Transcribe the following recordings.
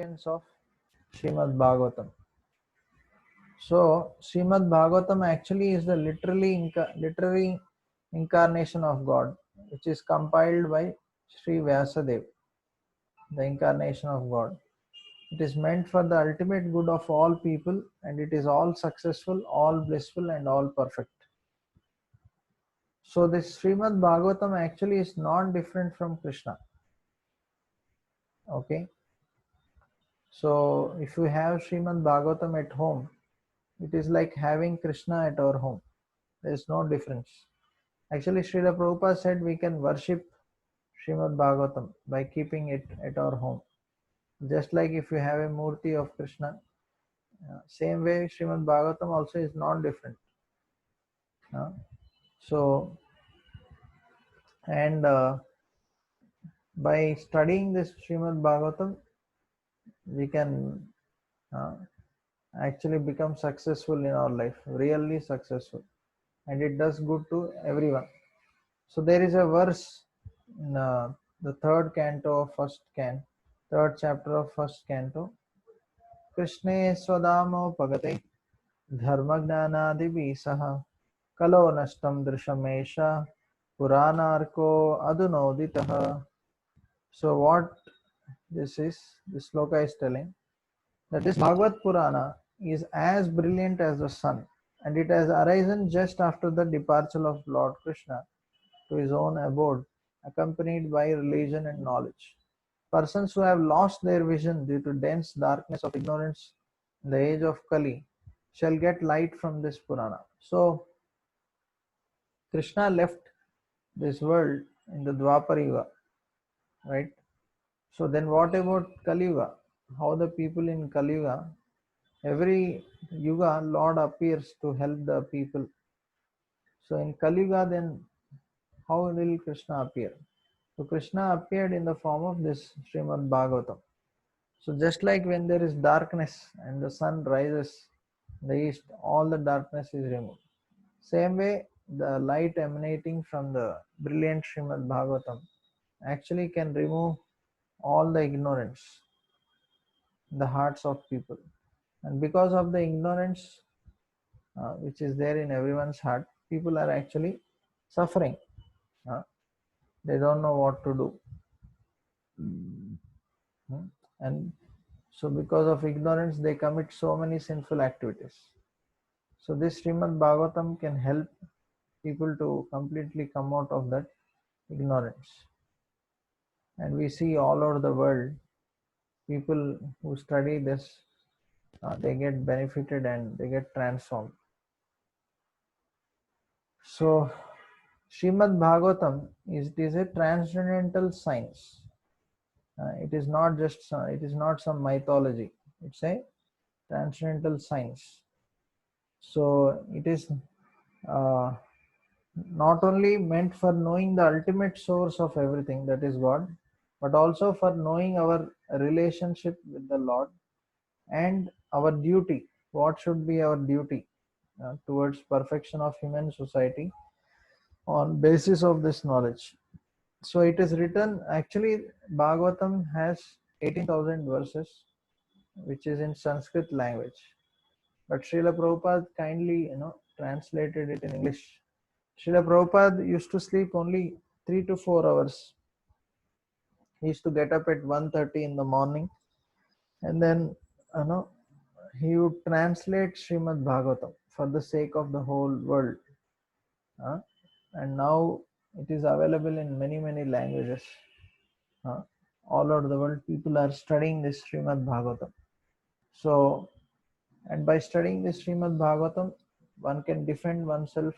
significance of Srimad Bhagavatam. So, Srimad Bhagavatam actually is the literary incarnation of God, which is compiled by Sri Vyasadeva, the incarnation of God. It is meant for the ultimate good of all people, and it is all successful, all blissful, and all perfect. So, this Srimad Bhagavatam actually is not different from Krishna. Okay. So, if you have Srimad Bhagavatam at home, it is like having Krishna at our home. There is no difference. Actually, Srila Prabhupada said we can worship Srimad Bhagavatam by keeping it at our home. Just like if you have a murti of Krishna, same way Srimad Bhagavatam also is not different. So, and by studying this Srimad Bhagavatam, we can actually become successful in our life, really successful, and it does good to everyone. So there is a verse in the third canto of third chapter of first canto. Krishne swadamo pagate dharmagnanadivi saha kalo nashtam drishamesha puranarko adunoditaha. So what this sloka is telling, that this Bhagavad Purana is as brilliant as the sun, and it has arisen just after the departure of Lord Krishna to his own abode, accompanied by religion and knowledge. Persons who have lost their vision due to dense darkness of ignorance in the age of Kali shall get light from this Purana. So, Krishna left this world in the Dwapar Yuga, right? So, then what about Kali Yuga? How the people in Kali Yuga, every Yuga, Lord appears to help the people. So, in Kali Yuga, then how will Krishna appear? So Krishna appeared in the form of this Srimad Bhagavatam. So just like when there is darkness and the sun rises in the east, all the darkness is removed. Same way, the light emanating from the brilliant Srimad Bhagavatam actually can remove all the ignorance in the hearts of people. And because of the ignorance which is there in everyone's heart, people are actually suffering. They don't know what to do. And so because of ignorance, they commit so many sinful activities. So this Srimad Bhagavatam can help people to completely come out of that ignorance. And we see all over the world, people who study this, they get benefited and they get transformed. So Srimad Bhagavatam is a transcendental science. It is not some mythology. It's a transcendental science. So it is not only meant for knowing the ultimate source of everything, that is God, but also for knowing our relationship with the Lord and our duty. What should be our duty towards perfection of human society on basis of this knowledge. So it is written, actually Bhagavatam has 18,000 verses, which is in Sanskrit language. But Srila Prabhupada kindly, translated it in English. Srila Prabhupada used to sleep only 3 to 4 hours. He used to get up at 1:30 in the morning, and then, he would translate Srimad Bhagavatam for the sake of the whole world. And now it is available in many, many languages. All over the world, people are studying this Srimad Bhagavatam. So, and by studying this Srimad Bhagavatam, one can defend oneself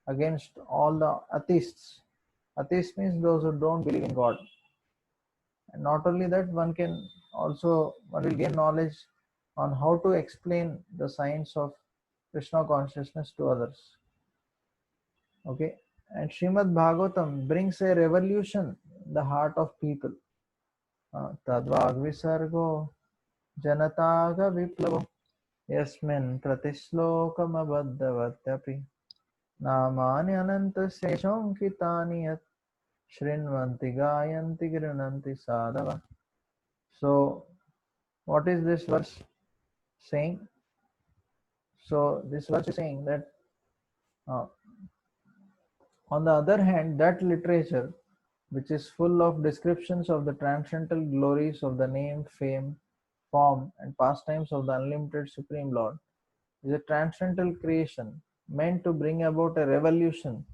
against all the atheists. Atheist means those who don't believe in God. And not only that, one will gain knowledge on how to explain the science of Krishna consciousness to others. Okay, and Srimad Bhagavatam brings a revolution in the heart of people. Tadvag visargo janataga viplavo yasmin pratislokam abhaddhavatyapi namani anantasya shankitani yat shrinvanti gayanti grinanti sadhava. So What is this verse saying? So this verse is saying that uh, on the other hand, that literature which is full of descriptions of the transcendental glories of the name, fame, form, and pastimes of the unlimited Supreme Lord, is a transcendental creation meant to bring about a revolution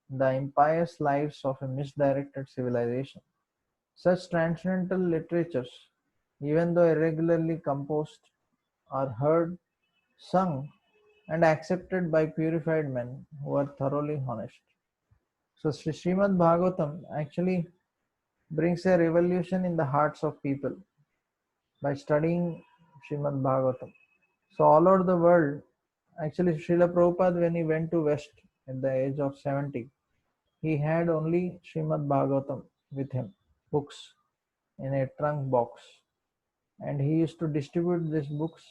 in the impious lives of a misdirected civilization. Such transcendental literatures, even though irregularly composed, are heard, sung, and accepted by purified men who are thoroughly honest. So Srimad Bhagavatam actually brings a revolution in the hearts of people by studying Srimad Bhagavatam. So all over the world, actually Srila Prabhupada, when he went to West at the age of 70, he had only Srimad Bhagavatam with him, books in a trunk box, and he used to distribute these books,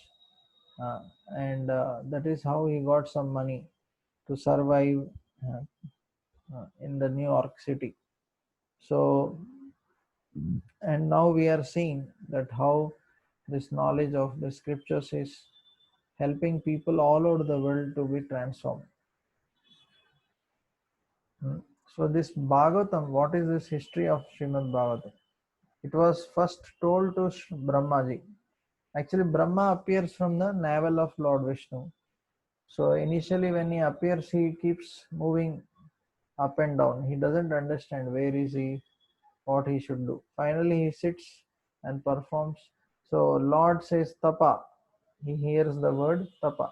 uh, and that is how he got some money to survive uh, in the New York City. So, and now we are seeing that how this knowledge of the scriptures is helping people all over the world to be transformed. So this Bhagavatam, what is this history of Srimad Bhagavatam? It was first told to Brahmaji. Actually, Brahma appears from the navel of Lord Vishnu. So initially when he appears, he keeps moving up and down. He doesn't understand where is he, what he should do. Finally he sits and performs. So Lord says tapa. He hears the word tapa.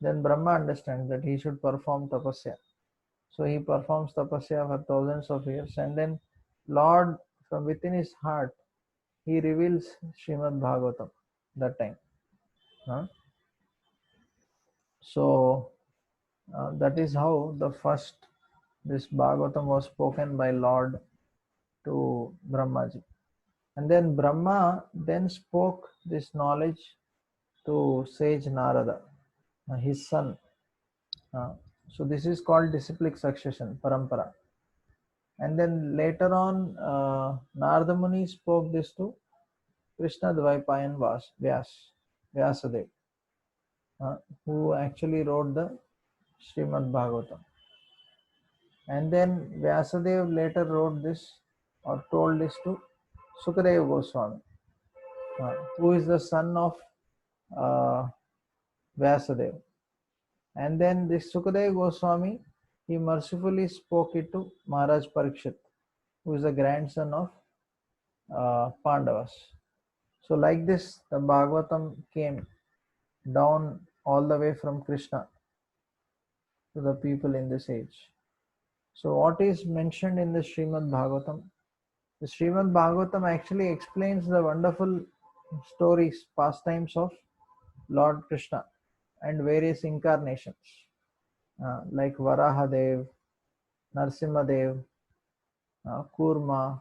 Then Brahma understands that he should perform tapasya. So he performs tapasya for thousands of years, and then Lord from within his heart he reveals Srimad Bhagavatam that time. Huh? So that is how the first this Bhagavatam was spoken by Lord to Brahmaji. And then Brahma then spoke this knowledge to sage Narada, his son. Uh, so this is called disciplic succession, parampara. And then later on, Narada Muni spoke this to Krishna Dvaipayan Vyasadeva, who actually wrote the Srimad Bhagavatam. And then Vyasadeva later wrote this or told this to Sukadeva Goswami, who is the son of uh, Vyasadeva. And then this Sukadeva Goswami, he mercifully spoke it to Maharaj Parikshit, who is the grandson of Pandavas. So like this, the Bhagavatam came down all the way from Krishna to the people in this age. So what is mentioned in the Srimad Bhagavatam? The Srimad Bhagavatam actually explains the wonderful stories, pastimes of Lord Krishna and various incarnations like Varahadev, Narsimhadev, Kurma,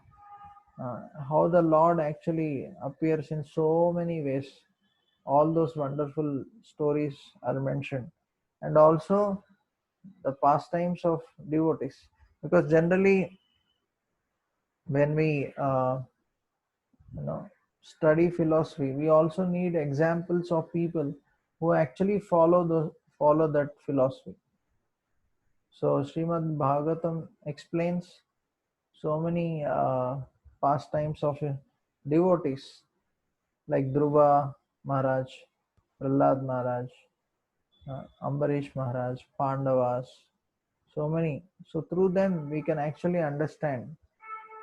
how the Lord actually appears in so many ways. All those wonderful stories are mentioned, and also the pastimes of devotees. Because generally, when we you know study philosophy, we also need examples of people who actually follow that philosophy. So Srimad Bhagavatam explains so many pastimes of devotees like Dhruva Maharaj, Prahlad Maharaj, Ambarish Maharaj, Pandavas, so many. So through them we can actually understand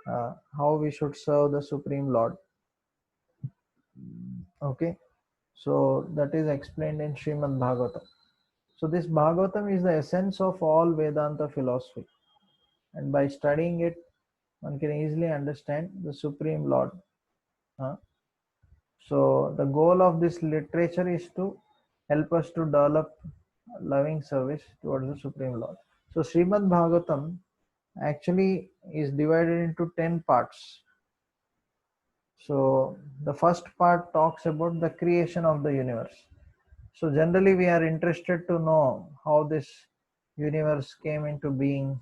how we should serve the Supreme Lord. Okay, so that is explained in Srimad Bhagavatam. So this Bhagavatam is the essence of all Vedanta philosophy, and by studying it, one can easily understand the Supreme Lord. Uh, so the goal of this literature is to help us to develop loving service towards the Supreme Lord. So Srimad Bhagavatam actually is divided into 10 parts. So the first part talks about the creation of the universe. So generally we are interested to know how this universe came into being.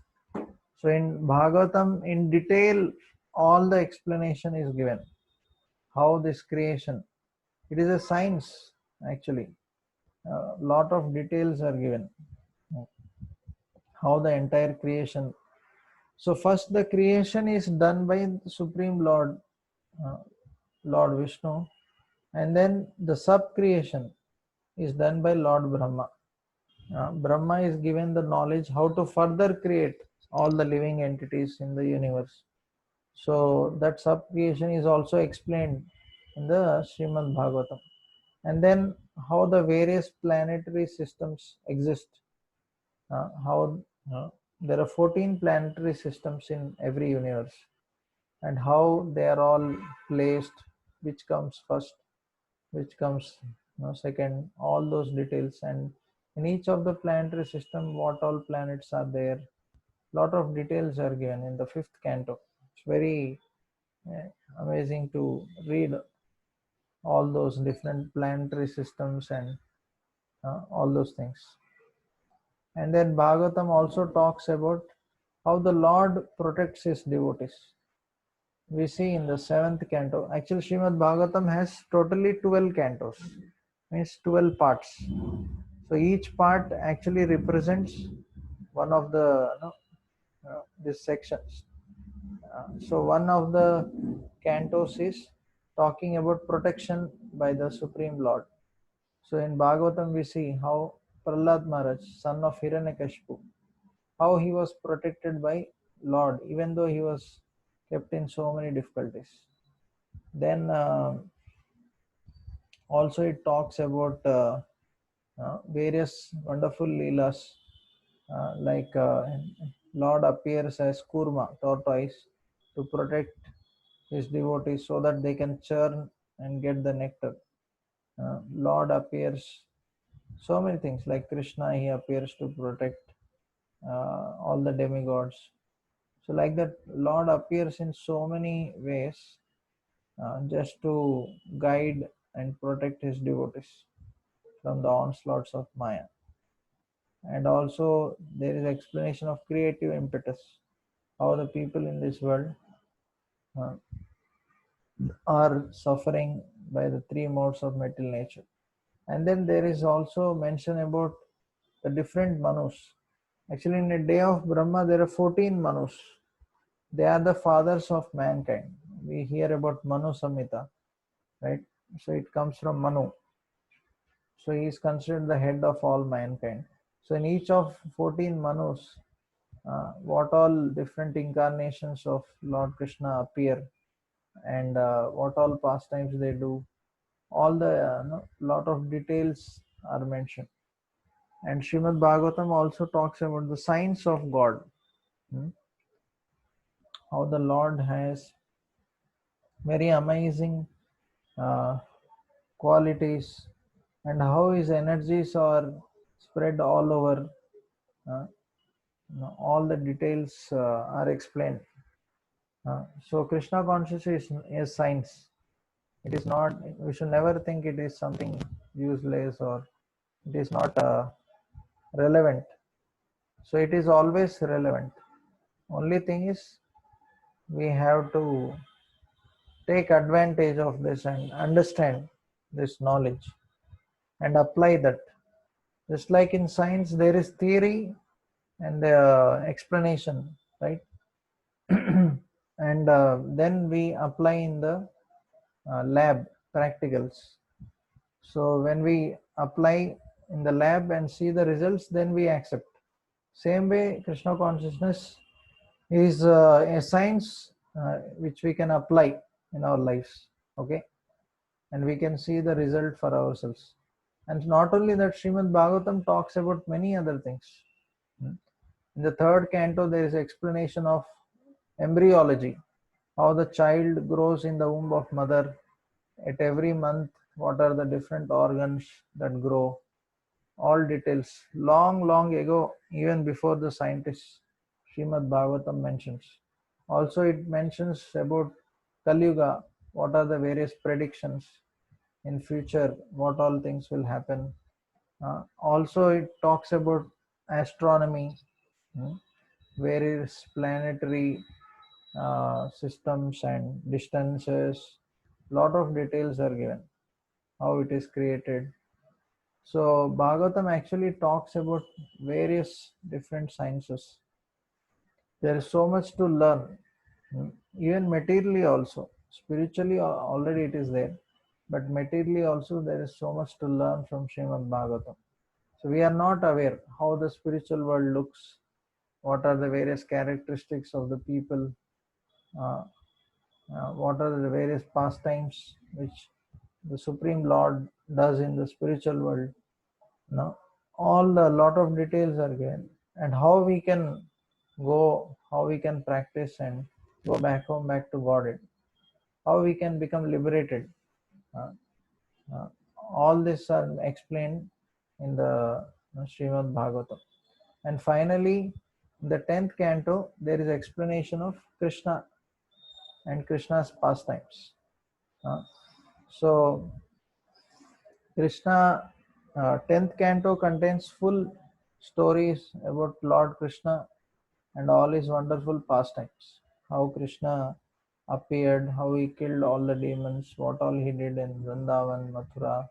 So in Bhagavatam, in detail, all the explanation is given. How this creation, It is a science actually. A lot of details are given. How the entire creation. So first the creation is done by the Supreme Lord, uh, Lord Vishnu, and then the sub-creation is done by Lord Brahma. Brahma is given the knowledge how to further create all the living entities in the universe. So that sub-creation is also explained in the Srimad Bhagavatam. And then how the various planetary systems exist. How there are 14 planetary systems in every universe, and how they are all placed, which comes first, which comes second, all those details. And in each of the planetary system, what all planets are there, lot of details are given in the fifth canto. It's very uh, amazing to read all those different planetary systems and all those things. And then Bhagavatam also talks about how the Lord protects his devotees. We see in the seventh canto. Actually, Srimad Bhagavatam has totally 12 cantos, means 12 parts. So each part actually represents one of the these sections. So one of the cantos is talking about protection by the Supreme Lord. So in Bhagavatam we see how Prahlad Maharaj, son of Hiranyakashipu, how he was protected by Lord even though he was kept in so many difficulties. Then also it talks about various wonderful leelas, like Lord appears as Kurma, tortoise, to protect his devotees so that they can churn and get the nectar. Lord appears so many things, like Krishna, he appears to protect all the demigods. So like that, Lord appears in so many ways just to guide and protect his devotees from the onslaughts of Maya. And also there is explanation of creative impetus, how the people in this world uh, are suffering by the three modes of material nature. And then there is also mention about the different Manus. Actually, in a day of Brahma, there are 14 Manus. They are the fathers of mankind. We hear about Manu Samhita, right? So it comes from Manu. So he is considered the head of all mankind. So in each of 14 Manus, what all different incarnations of Lord Krishna appear, and what all pastimes they do, all the lot of details are mentioned. And Srimad Bhagavatam also talks about the signs of God, how the Lord has very amazing uh, qualities, and how his energies are spread all over. Uh, all the details are explained. So Krishna consciousness is science. It is not. We should never think it is something useless or it is not relevant. So it is always relevant. Only thing is we have to take advantage of this and understand this knowledge and apply that. Just like in science, there is theory and explanation, right? And then we apply in the lab practicals. So when we apply in the lab and see the results, then we accept. Same way, Krishna consciousness is a science which we can apply in our lives. Okay, and we can see the result for ourselves. And not only that, Srimad Bhagavatam talks about many other things. In the third canto, there is explanation of embryology, how the child grows in the womb of mother. At every month, what are the different organs that grow, all details. Long, long ago, even before the scientists, Srimad Bhagavatam mentions. Also, it mentions about Kali Yuga, what are the various predictions in future, what all things will happen. Also, it talks about astronomy, hmm, various planetary systems and distances. Lot of details are given. how it is created. So Bhagavatam actually talks about various different sciences. There is so much to learn, even materially also. Spiritually already it is there, but materially also there is so much to learn from Srimad Bhagavatam. So we are not aware how the spiritual world looks, what are the various characteristics of the people, uh, what are the various pastimes which the Supreme Lord does in the spiritual world. No, all a lot of details are given, and how we can go, how we can practice and go back home, back to God. How we can become liberated. Uh, uh, all this are explained in the Srimad Bhagavatam. And finally, in the 10th canto, there is explanation of Krishna and Krishna's pastimes. Uh, so, Krishna, 10th canto contains full stories about Lord Krishna and all his wonderful pastimes. How Krishna appeared, how he killed all the demons, what all he did in Vrindavan, Mathura,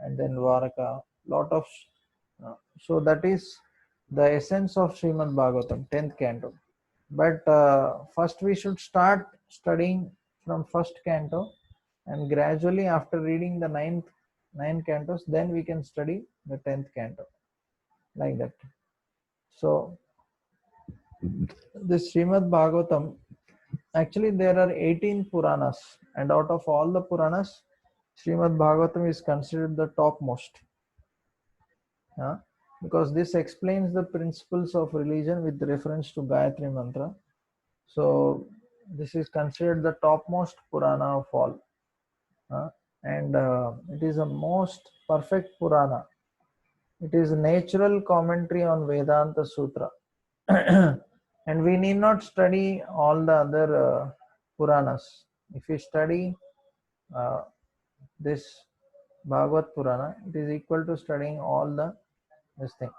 and then Dwaraka. Lot of so that is the essence of Srimad Bhagavatam, 10th canto. But first we should start studying from first canto, and gradually after reading the nine cantos, then we can study the 10th canto, like that. So this Srimad Bhagavatam, actually there are 18 Puranas, and out of all the Puranas, Srimad Bhagavatam is considered the topmost. uh, because this explains the principles of religion with reference to Gayatri Mantra. So this is considered the topmost Purana of all. And it is a most perfect Purana. It is a natural commentary on Vedanta Sutra. And we need not study all the other Puranas. If we study uh, this Bhagavad Purana, it is equal to studying all the this thing,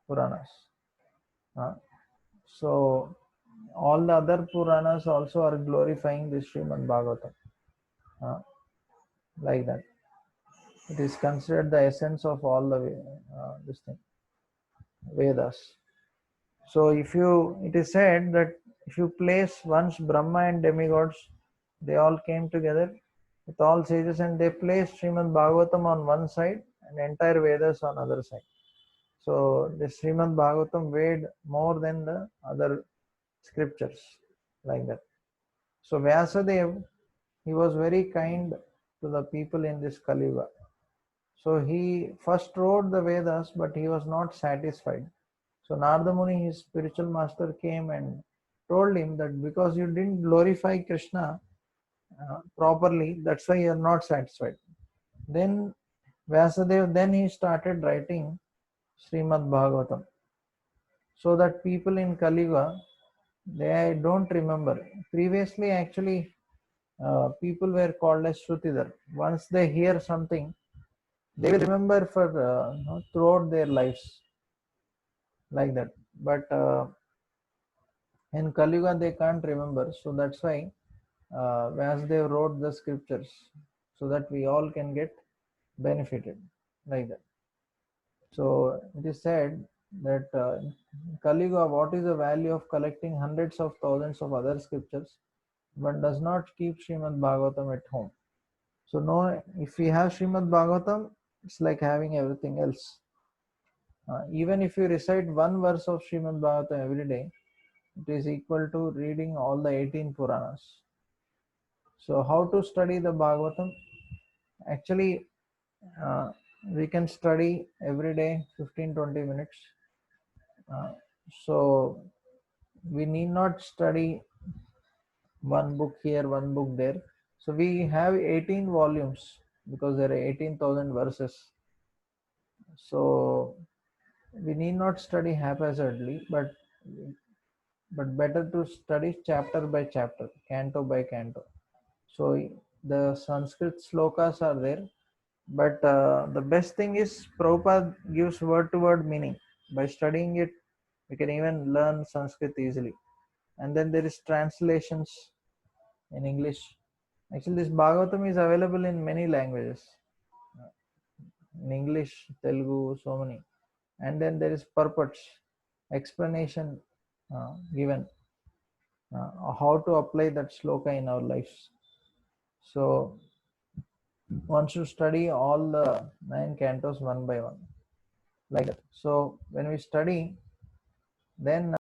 Puranas. Uh, so all the other Puranas also are glorifying this Srimad Bhagavatam. Uh, like that. It is considered the essence of all the this thing, Vedas. So if you, it is said that if you place once Brahma and demigods, they all came together with all sages and they placed Srimad Bhagavatam on one side and entire Vedas on other side. So the Srimad Bhagavatam weighed more than the other scriptures, like that. So Vyasadeva, he was very kind to the people in this Kali Yuga. So he first wrote the Vedas, but he was not satisfied. So Narada Muni, his spiritual master, came and told him that because you didn't glorify Krishna properly, that's why you are not satisfied. Then Vyasadeva, then he started writing Srimad Bhagavatam, so that people in Kali Yuga, they don't remember. Previously, actually, people were called as Shrutidhar. Once they hear something, they will remember for throughout their lives, like that. But in Kali Yuga, they can't remember. So that's why Vyasadeva wrote the scriptures, so that we all can get benefited, like that. So it is said that in Kali Yuga, what is the value of collecting hundreds of thousands of other scriptures, but does not keep Srimad Bhagavatam at home? So no, if we have Srimad Bhagavatam, it's like having everything else. Even if you recite one verse of Srimad Bhagavatam every day, it is equal to reading all the 18 Puranas. So how to study the Bhagavatam? Actually, uh, we can study every day 15-20 minutes. Uh, so we need not study one book here, one book there. So we have 18 volumes because there are 18,000 verses. So we need not study haphazardly, but better to study chapter by chapter, canto by canto. So the Sanskrit slokas are there, but the best thing is Prabhupada gives word to word meaning. By studying it, we can even learn Sanskrit easily. And then there is translations in English. Actually, this Bhagavatam is available in many languages. in English, Telugu, so many. And then there is purports, explanation given, how to apply that sloka in our lives. So one should study all the 9 cantos one by one, like that. So when we study, then